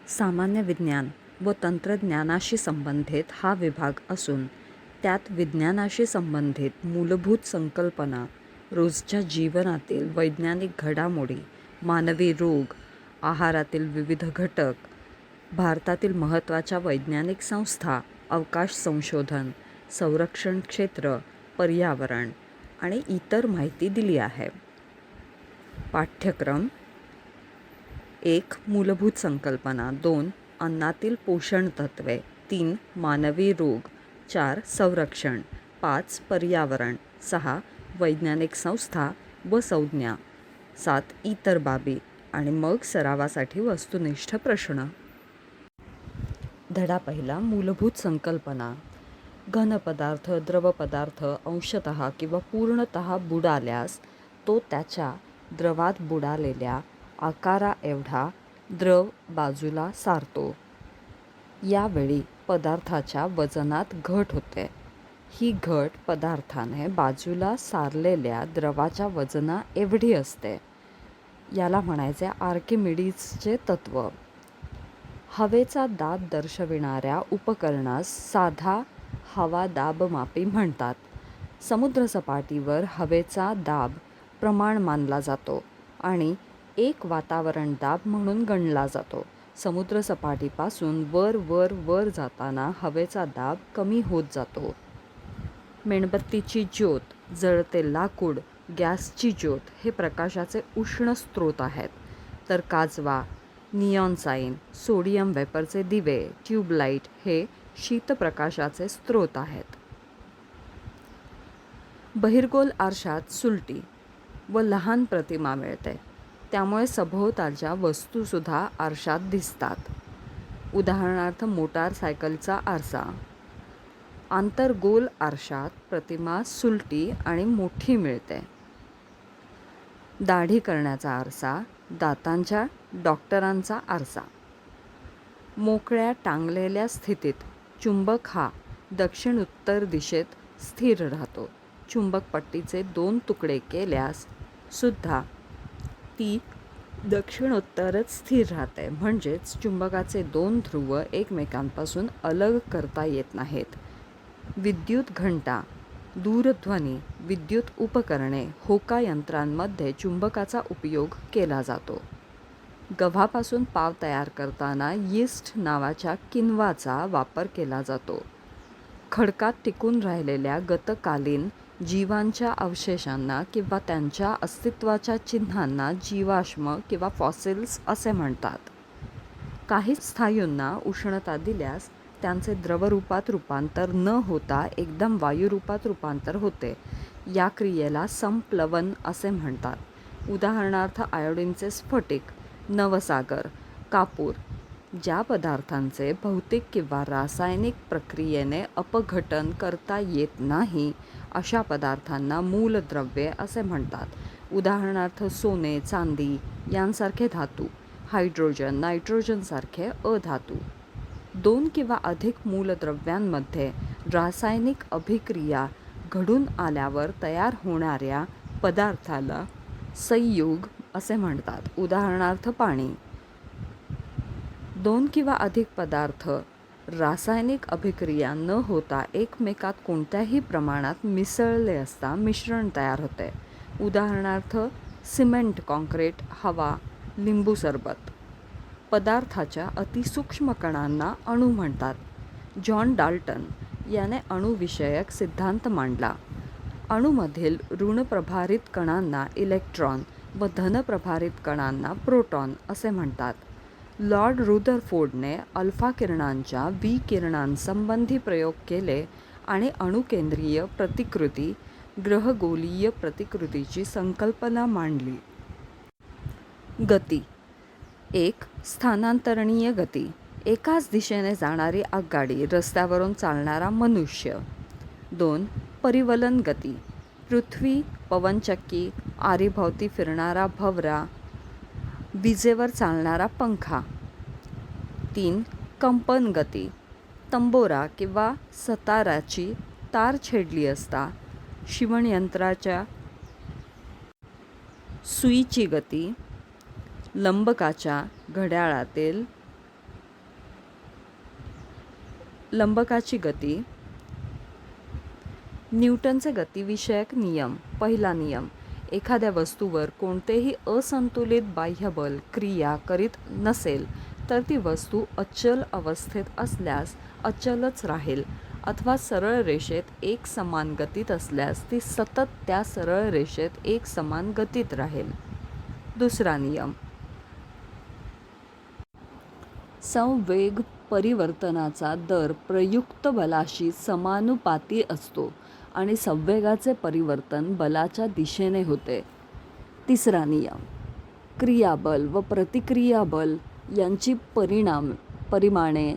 सामान्य विज्ञान व तंत्रज्ञानाशी संबंधित हा विभाग असून त्यात विज्ञानाशी संबंधित मूलभूत संकल्पना, रोजच्या जीवनातील वैज्ञानिक घडामोडी, मानवी रोग, आहारातील विविध घटक, भारतातील महत्त्वाच्या वैज्ञानिक संस्था, अवकाश संशोधन, संरक्षण क्षेत्र, पर्यावरण आणि इतर माहिती दिली आहे. पाठ्यक्रम: 1. मूलभूत संकल्पना. 2. अन्नातील पोषण तत्त्वे. 3. मानवी रोग. 4. संरक्षण. 5. पर्यावरण. 6. वैज्ञानिक संस्था व संज्ञा. 7. इतर बाबी आणि मग सरावासाठी वस्तुनिष्ठ प्रश्न. धडा पहिला. मूलभूत संकल्पना. घन पदार्थ, द्रव पदार्थ अंशतः किंवा पूर्णतः बुडाल्यास तो त्याच्या द्रवात बुडालेल्या आकाराएवढा द्रव बाजूला सारतो. यावेळी पदार्थाच्या वजनात घट होते. ही घट पदार्थाने बाजूला सारलेल्या द्रवाच्या वजना एवढी असते. याला म्हणायचे आर्किमिडीजचे तत्त्व. हवेचा दाब दर्शविणाऱ्या उपकरणास साधा हवादाबमापी म्हणतात. समुद्रसपाटीवर हवेचा दाब प्रमाण मानला जातो आणि एक वातावरण दाब म्हणून गणला जातो. समुद्रसपाटीपासून वर वर वर जाताना हवेचा दाब कमी होत जातो. मेणबत्तीची ज्योत, जळते लाकूड, गॅसची ज्योत हे प्रकाशाचे उष्ण स्रोत आहेत, तर काजवा, निऑन साइन, सोडियम वेपरचे दिवे, ट्यूबलाईट हे शीतप्रकाशाचे स्रोत आहेत. बहिर्गोल आरशात सुलटी व लहान प्रतिमा मिळते, त्यामुळे सभोवतालच्या वस्तूसुद्धा आरशात दिसतात. उदाहरणार्थ मोटारसायकलचा आरसा. आंतरगोल आरशात प्रतिमा सुलटी आणि मोठी मिळते. दाढी करण्याचा आरसा, दातांच्या डॉक्टरांचा आरसा. मोकळ्या टांगलेल्या स्थितीत चुंबक हा दक्षिण उत्तर दिशेत स्थिर राहतो. चुंबक पट्टीचे 2 तुकडे केल्यास सुद्धा ती दक्षिणोत्तरच स्थिर राहते. म्हणजेच चुंबकाचे 2 ध्रुव एकमेकांपासून अलग करता येत नाहीत. विद्युत घंटा, दूरध्वनी, विद्युत उपकरणे, होकायंत्रांमध्ये चुंबकाचा उपयोग केला जातो. गव्हापासून पाव तयार करताना यीस्ट नावाच्या किण्वाचा वापर केला जातो. खडकात टिकून राहिलेल्या गतकालीन जीवांच्या अवशेषांना किंवा त्यांच्या अस्तित्वाच्या चिन्हांना जीवाश्म किंवा फॉसिल्स असे म्हणतात. काही स्थायूंना उष्णता दिल्यास त्यांचे द्रवरूपात रूपांतर न होता एकदम वायुरूपात रूपांतर होते. या क्रियेला संप्लवन असे म्हणतात. उदाहरणार्थ आयोडीनचे स्फटिक, नवसागर, कापूर. ज्या पदार्थांचे भौतिक किंवा रासायनिक प्रक्रियेने अपघटन करता येत नाही अशा पदार्थांना मूलद्रव्ये असे म्हणतात. उदाहरणार्थ सोने, चांदी यांसारखे धातू, हायड्रोजन, नायट्रोजनसारखे अधातू. 2 किंवा अधिक मूलद्रव्यांमध्ये रासायनिक अभिक्रिया घडून आल्यावर तयार होणाऱ्या पदार्थाला संयुग असे म्हणतात. उदाहरणार्थ पाणी. 2 किंवा अधिक पदार्थ रासायनिक अभिक्रिया न होता एकमेकात कोणत्याही प्रमाणात मिसळले असता मिश्रण तयार होते. उदाहरणार्थ सिमेंट, काँक्रीट, हवा, लिंबू सरबत. पदार्थाच्या अतिसूक्ष्म कणांना अणू म्हणतात. जॉन डाल्टन याने अणुविषयक सिद्धांत मांडला. अणूमधील ऋणप्रभारित कणांना इलेक्ट्रॉन व धनप्रभारित कणांना प्रोटॉन असे म्हणतात. लॉर्ड रुदरफोर्डने अल्फा किरणांच्या विकिरणांसंबंधी प्रयोग केले आणि अणुकेंद्रीय प्रतिकृती, ग्रहगोलीय प्रतिकृतीची संकल्पना मांडली. गती. 1. स्थानांतरणीय गती. एकाच दिशेने जाणारी आगगाडी, रस्त्यावरून चालणारा मनुष्य. 2. परिवलन गती. पृथ्वी, पवनचक्की, आरीभोवती फिरणारा भवरा, विजेवर चालणारा पंखा. 3. कंपन गती. तंबोरा किंवा सताराची तार छेडली असता शिवणयंत्राच्या सुईची गती. लंबकाच्या घड्याळातील लंबकाची गती. न्यूटनचे गतिविषयक नियम. पहिला नियम. एखाद्या वस्तूवर कोणतेही असंतुलित बाह्यबल क्रिया करीत नसेल तर ती वस्तू अचल अवस्थेत असल्यास अचलच राहील, अथवा सरळ रेषेत एक समान गतीत असल्यास ती सतत त्या सरळ रेषेत एक समान गतीत राहील. दुसरा नियम. संवेग परिवर्तनाचा दर प्रयुक्त बलाशी समानुपाती असतो आणि संवेगाचे परिवर्तन बलाच्या दिशेने होते. तिसरा नियम. क्रियाबल व प्रतिक्रियाबल यांची परिमाणे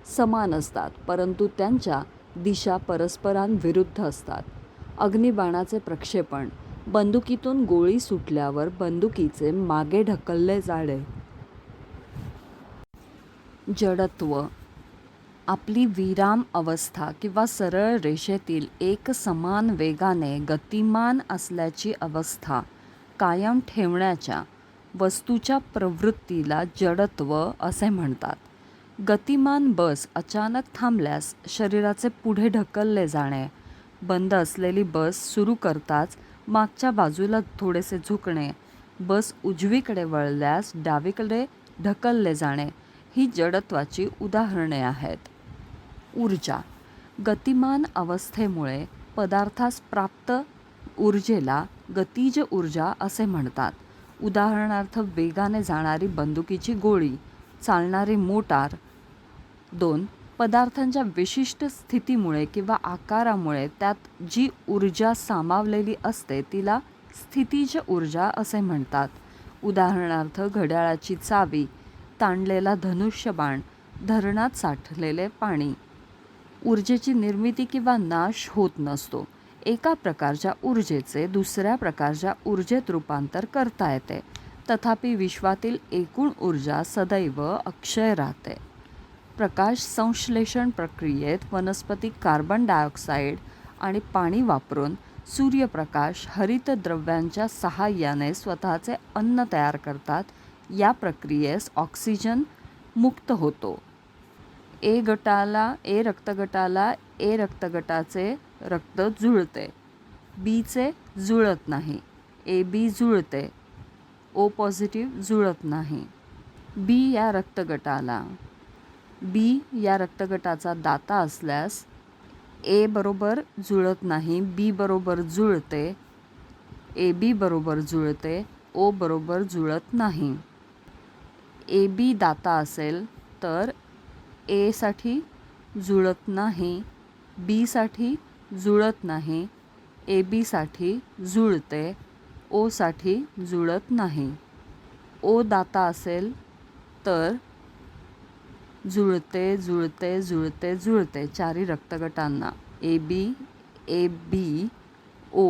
समान असतात, परंतु त्यांच्या दिशा परस्परांविरुद्ध असतात. अग्निबाणाचे प्रक्षेपण. बंदुकीतून गोळी सुटल्यावर बंदुकीचे मागे ढकलले जाणे. जडत्व. आपली विराम अवस्था किंवा सरळ रेषेतील एक समान वेगाने गतिमान असल्याची अवस्था कायम ठेवण्याच्या वस्तूच्या प्रवृत्तीला जडत्व असे म्हणतात. गतिमान बस अचानक थांबल्यास शरीराचे पुढे ढकलले जाणे, बंद असलेली बस सुरू करताच मागच्या बाजूला थोडेसे झुकणे, बस उजवीकडे वळल्यास डावीकडे ढकलले जाणे ही जडत्वाची उदाहरणे आहेत. ऊर्जा. गतिमान अवस्थेमुळे पदार्थास प्राप्त ऊर्जेला गतिज ऊर्जा असे म्हणतात. उदाहरणार्थ वेगाने जाणारी बंदुकीची गोळी, चालणारी मोटार. 2. पदार्थांच्या विशिष्ट स्थितीमुळे किंवा आकारामुळे त्यात जी ऊर्जा सामावलेली असते तिला स्थितीज ऊर्जा असे म्हणतात. उदाहरणार्थ घड्याळाची चावी, ताणलेला धनुष्यबाण, धरणात साठलेले पाणी. ऊर्जेची निर्मिती किंवा नाश होत नसतो. एका प्रकारच्या ऊर्जेचे दुसऱ्या प्रकारच्या ऊर्जेत रूपांतर करता येते, तथापि विश्वातील एकूण ऊर्जा सदैव अक्षय राहते. प्रकाश संश्लेषण प्रक्रियेत वनस्पती कार्बन डायऑक्साईड आणि पाणी वापरून सूर्यप्रकाश हरितद्रव्यांच्या सहाय्याने स्वतःचे अन्न तयार करतात. या प्रक्रियेस ऑक्सिजन मुक्त होतो. ए रक्तगटाला ए रक्तगटाचे रक्त जुळते, बीचे जुळत नाही. ए बी जुळते, ओ पॉझिटिव्ह जुळत नाही. बी या रक्तगटाचा दाता असल्यास ए बरोबर जुळत नाही, बी बरोबर जुळते, ए बी बरोबर जुळते, ओ बरोबर जुळत नाही. ए बी दाता असेल तर ए साठी जुळत नाही, बी साठी जुळत नाही, ए बी साठी जुळते, ओ साठी जुळत नाही. ओ दाता असेल तर जुळते जुळते जुळते जुळते चारी रक्तगटांना. A B O.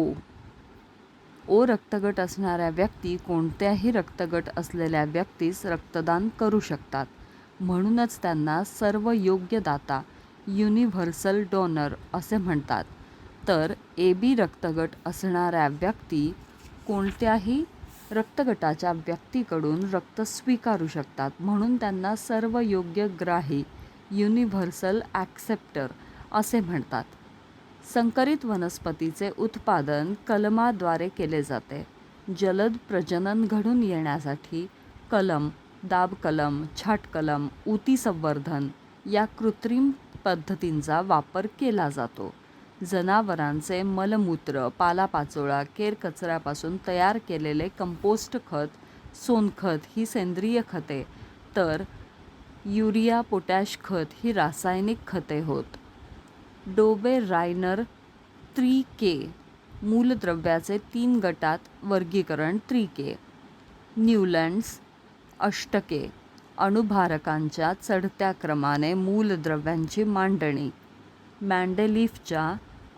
ओ रक्तगट असणाऱ्या व्यक्ती कोणत्याही रक्तगट असलेल्या व्यक्तीस रक्तदान करू शकतात. म्हणूनच त्यांना सर्व योग्य दाता युनिव्हर्सल डोनर असे म्हणतात. तर ए बी रक्तगट असणाऱ्या व्यक्ती कोणत्याही रक्तगटाच्या व्यक्तीकडून रक्त स्वीकारू शकतात, म्हणून त्यांना सर्व योग्य ग्राही युनिव्हर्सल ॲक्सेप्टर असे म्हणतात. संकरित वनस्पतीचे उत्पादन कलमाद्वारे केले जाते. जलद प्रजनन घडून येण्यासाठी कलम, दाबकलम, छाटकलम, ऊती संवर्धन या कृत्रिम पद्धतींचा वापर केला जातो. जनावरांचे मलमूत्र, पालापाचोळा, केरकचऱ्यापासून तयार केलेले कंपोस्ट खत, सोनखत ही सेंद्रिय खते, तर युरिया, पोटॅश खत ही रासायनिक खते होत. डोबे रायनर 3K मूलद्रव्याचे 3 गटात वर्गीकरण 3K. न्यूलँड्स अष्टके अणुभारकांच्या चढत्या क्रमाने मूलद्रव्यांची मांडणी. मॅन्डेलिफच्या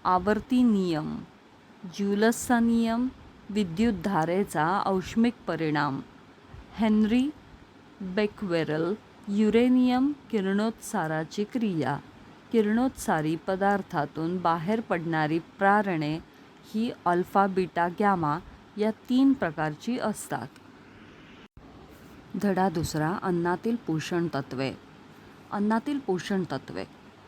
आवर्ती नियम. ज्यूल्सचा नियम. विद्युतधारेचा औष्मिक परिणाम. हेन्री बेक्वेरेल. युरेनियम किरणोत्साराची क्रिया. किरणोत्सारी पदार्थातून बाहेर पडणारी प्रारणे ही अल्फा, बीटा, गॅमा या 3 प्रकारची असतात. धडा 2. अन्नातील पोषण तत्वे. अन्नातील पोषण तत्वे.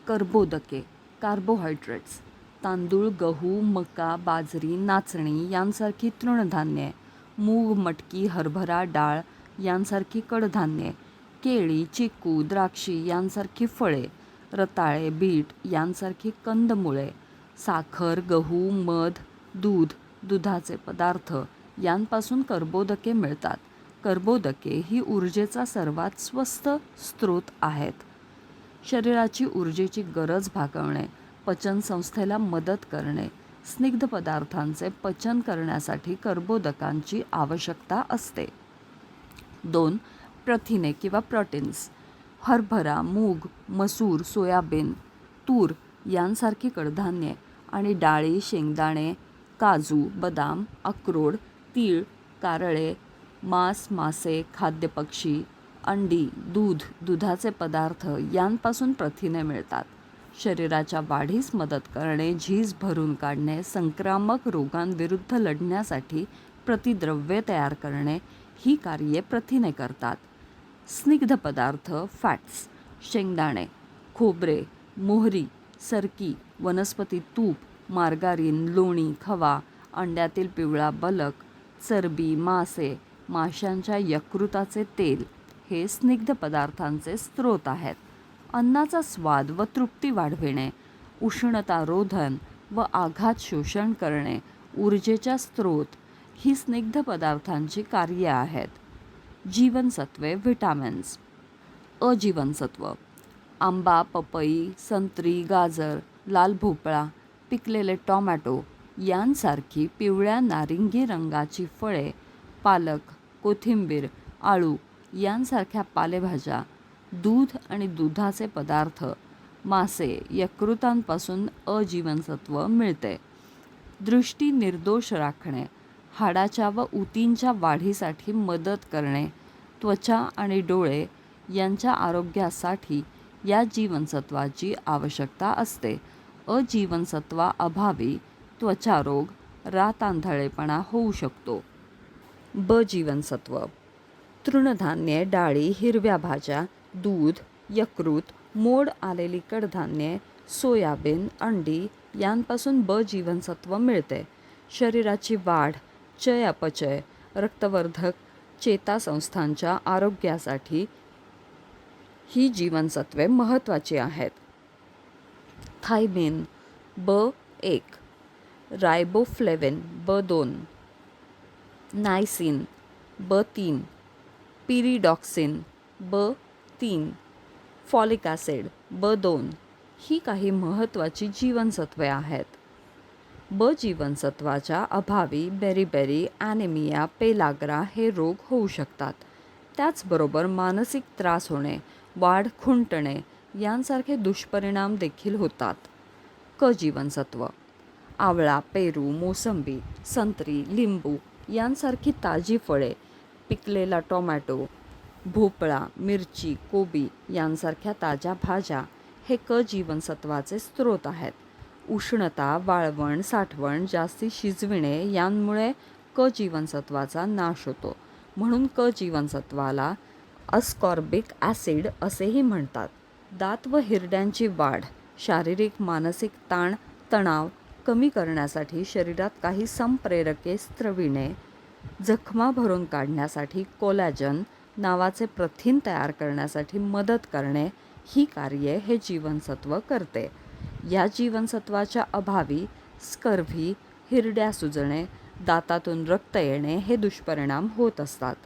कर्बोदके कार्बोहायड्रेट्स, तांदूळ, गहू, मका, बाजरी, नाचणी यांसारखी तृणधान्ये, मूग, मटकी, हरभरा डाळ यांसारखी कडधान्ये, केळी, चिकू, द्राक्षी यांसारखी फळे, रताळे, बीट यांसारखी कंदमुळे, साखर, गहू, मध, दूध, दुधाचे पदार्थ यांपासून कर्बोदके मिळतात. कर्बोदके ही ऊर्जेचा सर्वात स्वस्त स्रोत आहेत. शरीराची ऊर्जेची गरज भागवणे, पचनसंस्थेला मदत करणे, स्निग्ध पदार्थांचे पचन करण्यासाठी कर्बोदकांची आवश्यकता असते. 2. प्रथिने किंवा प्रोटीन्स. हरभरा, मूग, मसूर, सोयाबीन, तूर यांसारखी कडधान्ये आणि डाळी, शेंगदाणे, काजू, बदाम, अक्रोड, तीळ, कारळे, मांस, मासे, खाद्यपक्षी, अंडी, दूध, दुधाचे पदार्थ यांपासून प्रथिने मिळतात. शरीराच्या वाढीस मदत करणे, झीज भरून काढणे, संक्रामक रोगांविरुद्ध लढण्यासाठी प्रतिद्रव्ये तयार करणे ही कार्ये प्रथिने करतात. स्निग्ध पदार्थ फॅट्स. शेंगदाणे, खोबरे, मोहरी, सरकी, वनस्पती तूप, मार्गारीन, लोणी, खवा, अंड्यातील पिवळा बलक, चरबी, मासे, माशांच्या यकृताचे तेल हे स्निग्ध पदार्थांचे स्रोत आहेत. अन्नाचा स्वाद व तृप्ती वाढविणे, उष्णतारोधन व आघात शोषण करणे, ऊर्जेच्या स्रोत ही स्निग्ध पदार्थांची कार्ये आहेत. जीवनसत्वे व्हिटॅमिन्स. अजीवनसत्व. आंबा, पपई, संत्री, गाजर, लाल भोपळा, पिकलेले टोमॅटो यांसारखी पिवळ्या नारिंगी रंगाची फळे, पालक, कोथिंबीर, आळू यांसारख्या पालेभाज्या, दूध आणि दुधाचे पदार्थ, मासे यकृतांपासून अजीवनसत्व मिळते. दृष्टी निर्दोष राखणे, हाडाच्या व ऊतींच्या वाढीसाठी मदत करणे, त्वचा आणि डोळे यांच्या आरोग्यासाठी या जीवनसत्वाची आवश्यकता असते. अजीवनसत्वाअभावी त्वचारोग, रातआंधळेपणा होऊ शकतो. ब जीवनसत्व. तृणधान्ये, डाळी, हिरव्या भाज्या, दूध, यकृत, मोड आलेली कडधान्ये, सोयाबीन, अंडी यांपासून ब जीवनसत्व मिळते. शरीराची वाढ, चयापचय, रक्तवर्धक, चेतासंस्थांच्या आरोग्यासाठी ही जीवनसत्वे महत्त्वाची आहेत. Thiamine B1, riboflavin B2, niacin B3, pyridoxine B3, folic acid B2 ही काही महत्त्वाची जीवनसत्वे आहेत. ब जीवनसत्वाच्या अभावी बेरीबेरी, ॲनेमिया, पेलाग्रा हे रोग होऊ शकतात. त्याचबरोबर मानसिक त्रास होणे, वाढ खुंटणे यांसारखे दुष्परिणाम देखील होतात. क जीवनसत्व. आवळा, पेरू, मोसंबी, संत्री, लिंबू यांसारखी ताजी फळे, पिकलेला टोमॅटो, भोपळा, मिरची, कोबी यांसारख्या ताज्या भाज्या हे क जीवनसत्वाचे स्रोत आहेत. उष्णता, वाळवण, साठवण, जास्ती शिजविणे यांमुळे क जीवनसत्वाचा नाश होतो. म्हणून क जीवनसत्वाला अस्कॉर्बिक ॲसिड असेही म्हणतात. दात व हिरड्यांची वाढ, शारीरिक मानसिक ताण तणाव कमी करण्यासाठी शरीरात काही संप्रेरके स्त्रविणे, जखमा भरून काढण्यासाठी कोलॅजन नावाचे प्रथिन तयार करण्यासाठी मदत करणे ही कार्ये हे जीवनसत्व करते. या जीवनसत्वाच्या अभावी स्कर्व्ही, हिरड्या सुजणे, दातातून रक्त येणे हे दुष्परिणाम होत असतात.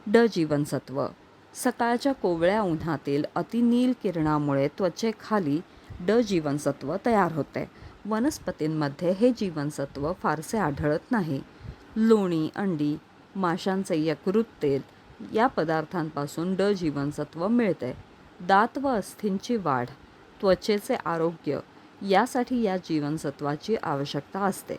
ड जीवनसत्व. सकाळच्या कोवळ्या उन्हातील अतिनील किरणामुळे त्वचेखाली ड जीवनसत्व तयार होते. वनस्पतींमध्ये हे जीवनसत्व फारसे आढळत नाही. लोणी, अंडी, माशांचे यकृत तेल या पदार्थांपासून ड जीवनसत्व मिळते. दात व अस्थींची वाढ, त्वचेचे आरोग्य यासाठी या जीवनसत्वाची आवश्यकता असते.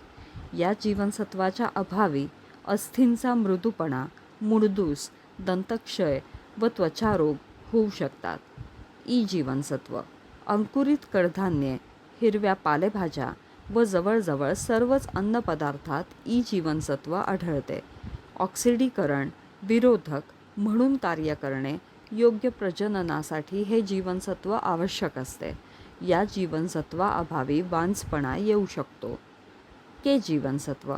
या जीवनसत्वाच्या अभावी अस्थींचा मृदूपणा, मुडदूस, दंतक्षय व त्वचारोग होऊ शकतात. ई जीवनसत्व. अंकुरित कडधान्ये, हिरव्या पालेभाज्या व जवळजवळ सर्वच अन्नपदार्थात ई जीवनसत्व आढळते. ऑक्सिडीकरण, विरोधक म्हणून कार्य करणे, योग्य प्रजननासाठी हे जीवनसत्व आवश्यक असते. या जीवनसत्वाअभावी बांझपणा येऊ शकतो. के जीवनसत्व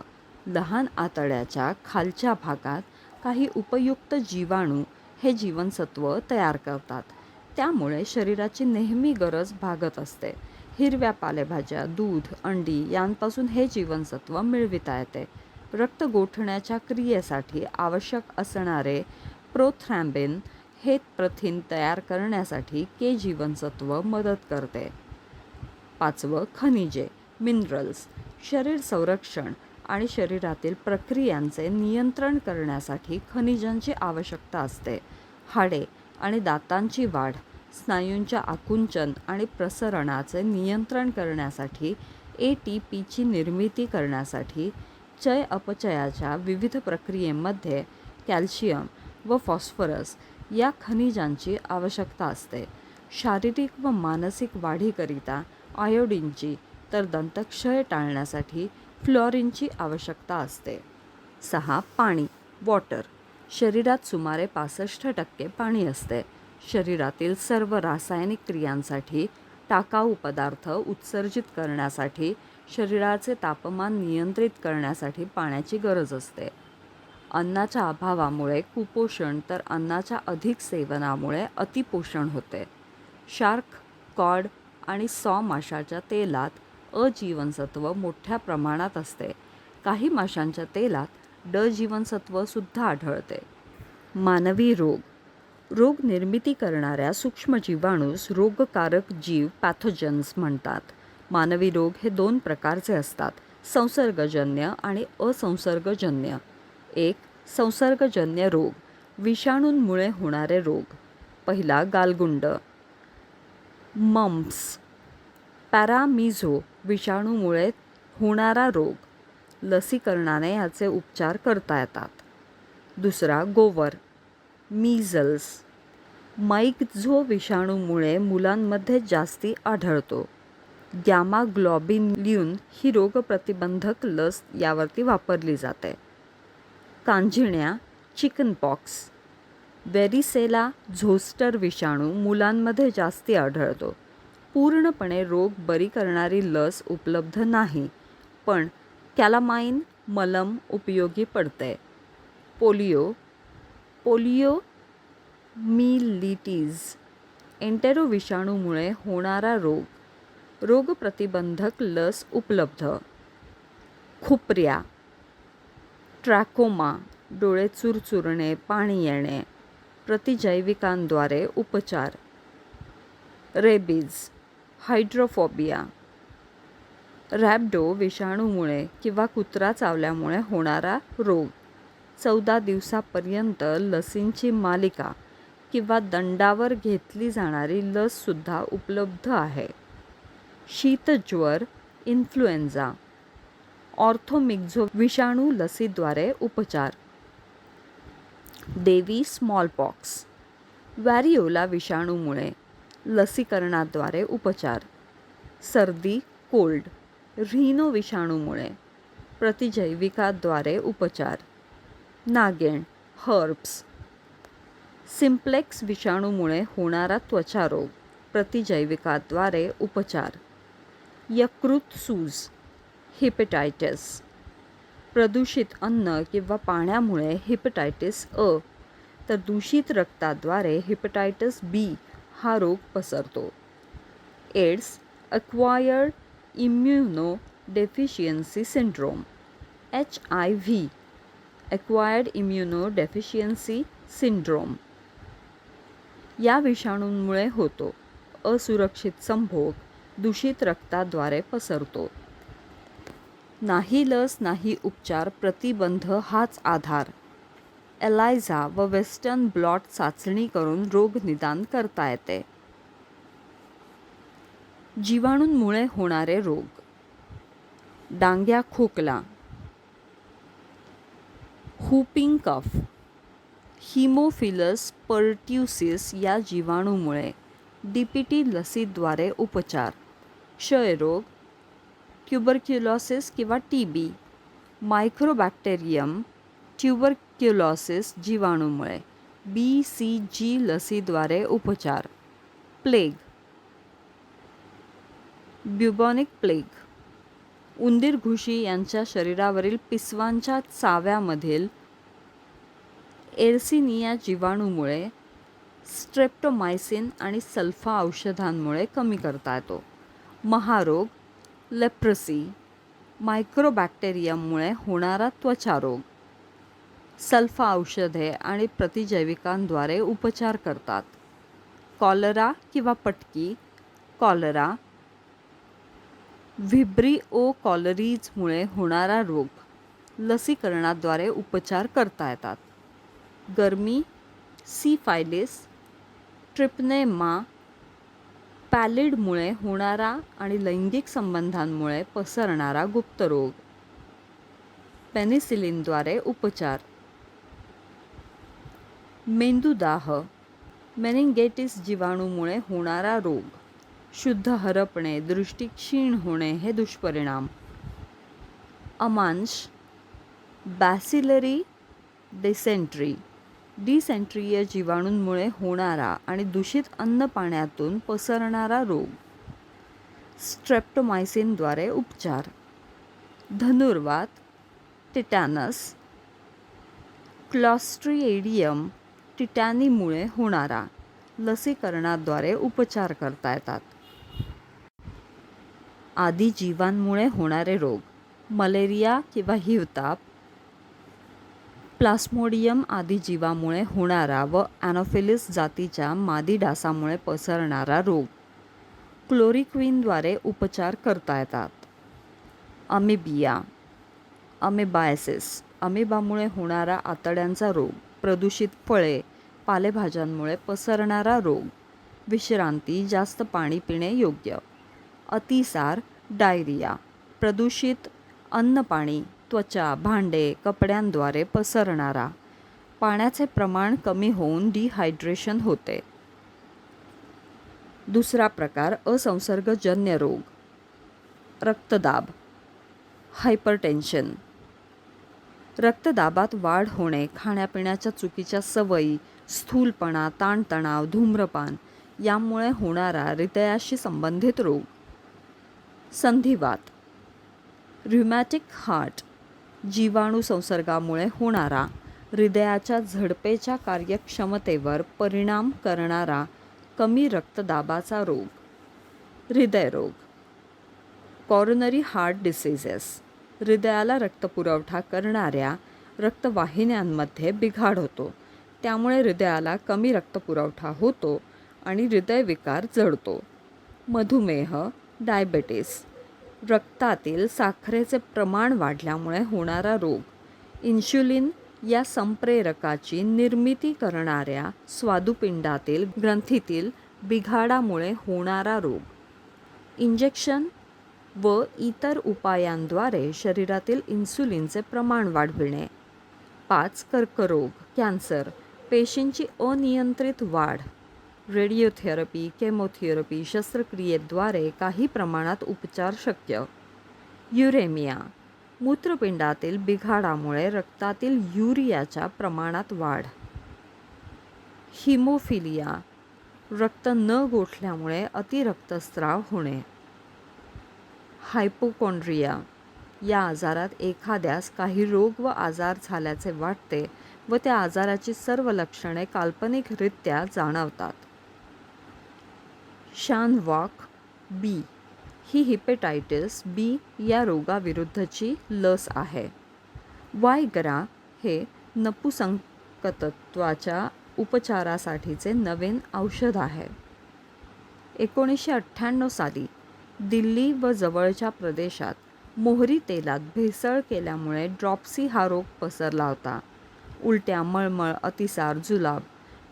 लहान आतड्याच्या खालच्या भागात काही उपयुक्त जीवाणू हे जीवनसत्व तयार करतात. त्यामुळे शरीराची नेहमी गरज भागत असते. हिरव्या पालेभाज्या, दूध, अंडी यांपासून हे जीवनसत्व मिळविता येते. रक्त गोठण्याच्या क्रियेसाठी आवश्यक असणारे प्रोथ्रॅम्बिन हे प्रथिन तयार करण्यासाठी के जीवनसत्व मदत करते. 5. खनिजे मिनरल्स शरीर संरक्षण आणि शरीरातील प्रक्रियांचे नियंत्रण करण्यासाठी खनिजांची आवश्यकता असते. हाडे आणि दातांची वाढ, स्नायूंच्या आकुंचन आणि प्रसरणाचे नियंत्रण करण्यासाठी, ATPची निर्मिती करण्यासाठी, चय अपचयाच्या विविध प्रक्रियेमध्ये कॅल्शियम व फॉस्फरस या खनिजांची आवश्यकता असते. शारीरिक व मानसिक वाढीकरिता आयोडीनची तर दंतक्षय टाळण्यासाठी फ्लोरीनची आवश्यकता असते. 6. पाणी वॉटर शरीरात सुमारे 65% पाणी असते. शरीरातील सर्व रासायनिक क्रियांसाठी, टाकाऊ पदार्थ उत्सर्जित करण्यासाठी, शरीराचे तापमान नियंत्रित करण्यासाठी पाण्याची गरज असते. अन्नाच्या अभावामुळे कुपोषण तर अन्नाच्या अधिक सेवनामुळे अतिपोषण होते. शार्क, कॉड आणि सॉ माशाच्या तेलात अ जीवनसत्व मोठ्या प्रमाणात असते. काही माशांच्या तेलात ड जीवनसत्व सुद्धा आढळते. मानवी रोग निर्मिती करणाऱ्या सूक्ष्म जीवाणूस रोगकारक जीव पॅथोजन्स म्हणतात. मानवी रोग हे 2 प्रकारचे असतात, संसर्गजन्य आणि असंसर्गजन्य. 1. संसर्गजन्य रोग विषाणूंमुळे होणारे रोग. पहिला गालगुंड, मम्प्स, पॅरामिझो विषाणूमुळे होणारा रोग. लसीकरणाने याचे उपचार करता येतात. दुसरा गोवर, मीझल्स, माइक्झो विषाणूमुळे मुलांमध्ये जास्ती आढळतो. गॅमा ग्लोबिन्युन ही रोगप्रतिबंधक लस यावरती वापरली जाते. कांजिण्या, चिकनपॉक्स, वेरिसेला झोस्टर विषाणू मुलांमध्ये जास्ती आढळतो. पूर्णपणे रोग बरी करणारी लस उपलब्ध नाही, पण कॅलामाइन मलम उपयोगी पडते. पोलिओमिलिटीज एंटेरो विषाणूमुळे होणारा रोग. रोगप्रतिबंधक लस उपलब्ध. खुपऱ्या, ट्रॅकोमा, डोळे चुरचुरणे, पाणी येणे, प्रतिजैविकांद्वारे उपचार. रेबीज, हायड्रोफोबिया, रॅबिडो विषाणूमुळे किंवा कुत्रा चावल्यामुळे होणारा रोग. 14 दिवसापर्यंत लसींची मालिका किंवा दंडावर घेतली जाणारी लससुद्धा उपलब्ध आहे. शीतज्वर, इन्फ्लुएन्झा, ऑर्थोमिक्झो विषाणू लसीद्वारे उपचार. देवी स्मॉलपॉक्स, वॅरिओला विषाणूमुळे लसीकरणाद्वारे उपचार. सर्दी, कोल्ड, ऱ्हिनो विषाणूमुळे प्रतिजैविकाद्वारे उपचार. नागेण, हर्प्स, सिम्प्लेक्स विषाणूमुळे होणारा त्वचारोग. प्रतिजैविकाद्वारे उपचार. यकृत सूज, हिपॅटायटिस, प्रदूषित अन्न किंवा पाण्यामुळे हिपॅटायटिस अ, तर दूषित रक्ताद्वारे हिपॅटायटिस बी हा रोग पसरतो. AIDS, acquired immunodeficiency syndrome, HIV, acquired immunodeficiency syndrome या विषाणूंमुळे होतो. असुरक्षित संभोग दूषित रक्ताद्वारे पसरतो. नाही लस नाही उपचार, प्रतिबंध हाच आधार. एलायझा व वेस्टर्न ब्लॉट चाचणी करून रोग निदान करता येते. जीवाणूंमुळे होणारे रोग. डांग्या खोकला, हुपिंग कफ, हिमोफिलस पर्ट्युसिस या जीवाणूमुळे. DPT लसीद्वारे उपचार. क्षयरोग, ट्युबरक्युलोसिस किंवा TB, मायक्रोबॅक्टेरियम ट्युबरक्युलोसिस जीवाणूमुळे. BCG लसीद्वारे उपचार. प्लेग, ब्युबॉनिक प्लेग, उंदीर घुशी यांच्या शरीरावरील पिसवांच्या चाव्यामधील एर्सिनिया जीवाणूमुळे स्ट्रेप्टोमायसिन आणि सल्फा औषधांमुळे कमी करता येतो. महारोग, लेप्रसी, मायक्रोबॅक्टेरियममुळे होणारा त्वचारोग. सल्फा औषधे आणि प्रतिजैविकांद्वारे उपचार करतात. कॉलरा किंवा पटकी, कॉलरा, व्हिब्रिओ कॉलरीजमुळे होणारा रोग लसीकरणाद्वारे उपचार करता येतात. गरमी, सिफायलिस, ट्रिपनेमा, पॅलिडमुळे होणारा आणि लैंगिक संबंधांमुळे पसरणारा गुप्तरोग. पेनिसिलिनद्वारे उपचार. मेंदूदाह, मेनिंगेटिस जीवाणूमुळे होणारा रोग. शुद्ध हरपणे, दृष्टी क्षीण होणे हे दुष्परिणाम. अमांश, बॅसिलरी डिसेंट्री, डिसेंट्रीय जीवाणूंमुळे होणारा आणि दूषित अन्नपाण्यातून पसरणारा रोग. स्ट्रेप्टोमायसिनद्वारे उपचार. धनुर्वात, टिटॅनस, क्लॉस्ट्रिडियम टिटॅनीमुळे होणारा लसीकरणाद्वारे उपचार करता येतात. आदी जीवांमुळे होणारे रोग. मलेरिया किंवा हिवताप, प्लास्मोडियम आदी जीवामुळे होणारा व ॲनोफिलीस जातीच्या मादी डासामुळे पसरणारा रोग क्लोरिक्विनद्वारे उपचार करता येतात. अमिबिया, अमेबायसिस, अमिबामुळे होणारा आतड्यांचा रोग. प्रदूषित फळे, पालेभाज्यांमुळे पसरणारा रोग. विश्रांती, जास्त पाणी पिणे योग्य. अतिसार, डायरिया, प्रदूषित अन्नपाणी, त्वचा, भांडे, कपड्यांद्वारे पसरणारा. पाण्याचे प्रमाण कमी होऊन डिहायड्रेशन होते. दुसरा प्रकार असंसर्गजन्य रोग. रक्तदाब, हायपरटेन्शन, रक्तदाबात वाढ होणे, खाण्यापिण्याच्या चुकीच्या सवयी, स्थूलपणा, ताणतणाव, धूम्रपान यामुळे होणारा हृदयाशी संबंधित रोग. संधिवात, ऱ्युमॅटिक हार्ट, जीवाणू संसर्गामुळे होणारा हृदयाच्या झडपेच्या कार्यक्षमतेवर परिणाम करणारा कमी रक्तदाबाचा रोग. हृदयरोग, कॉरोनरी हार्ट डिसीजेस, हृदयाला रक्तपुरवठा करणाऱ्या रक्तवाहिन्यांमध्ये बिघाड होतो, त्यामुळे हृदयाला कमी रक्तपुरवठा होतो आणि हृदयविकार जडतो. मधुमेह, डायबेटीस, रक्तातील साखरेचे प्रमाण वाढल्यामुळे होणारा रोग. इन्शुलिन या संप्रेरकाची निर्मिती करणाऱ्या स्वादुपिंडातील ग्रंथीतील बिघाडामुळे होणारा रोग. इंजेक्शन व इतर उपायांद्वारे शरीरातील इन्सुलिनचे प्रमाण वाढविणे. 5. कर्करोग, कॅन्सर, पेशींची अनियंत्रित वाढ. रेडिओथेरपी, केमोथेरपी, शस्त्रक्रियेद्वारे काही प्रमाणात उपचार शक्य. युरेमिया, मूत्रपिंडातील बिघाडामुळे रक्तातील युरियाच्या प्रमाणात वाढ. हिमोफिलिया, रक्त न गोठल्यामुळे अतिरक्तस्राव होणे. हायपोकॉन्ड्रिया, या आजारात एखाद्यास काही रोग व आजार झाल्याचे वाटते व त्या आजाराची सर्व लक्षणे काल्पनिकरित्या जाणवतात. शानवॉक बी ही हिपेटायटिस बी या रोगाविरुद्धची लस आहे. वायग्रा हे नपुसंकत्वाच्या उपचारासाठीचे नवीन औषध आहे. 1998 साली दिल्ली व जवळच्या प्रदेशात मोहरी तेलात भेसळ केल्यामुळे ड्रॉप्सी हा रोग पसरला होता. उलट्या, मळमळ, अतिसार, जुलाब,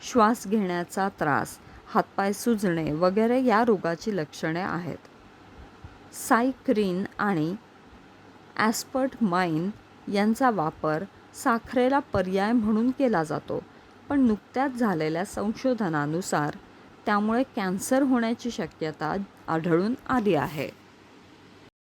श्वास घेण्याचा त्रास, हातपाय सुजणे वगैरे या रोगाची लक्षणे आहेत. सायक्रीन आणि ॲस्पर्टमाइन यांचा वापर साखरेला पर्याय म्हणून केला जातो, पण नुकत्याच झालेल्या संशोधनानुसार त्यामुळे कॅन्सर होण्याची शक्यता आढळून आली आहे.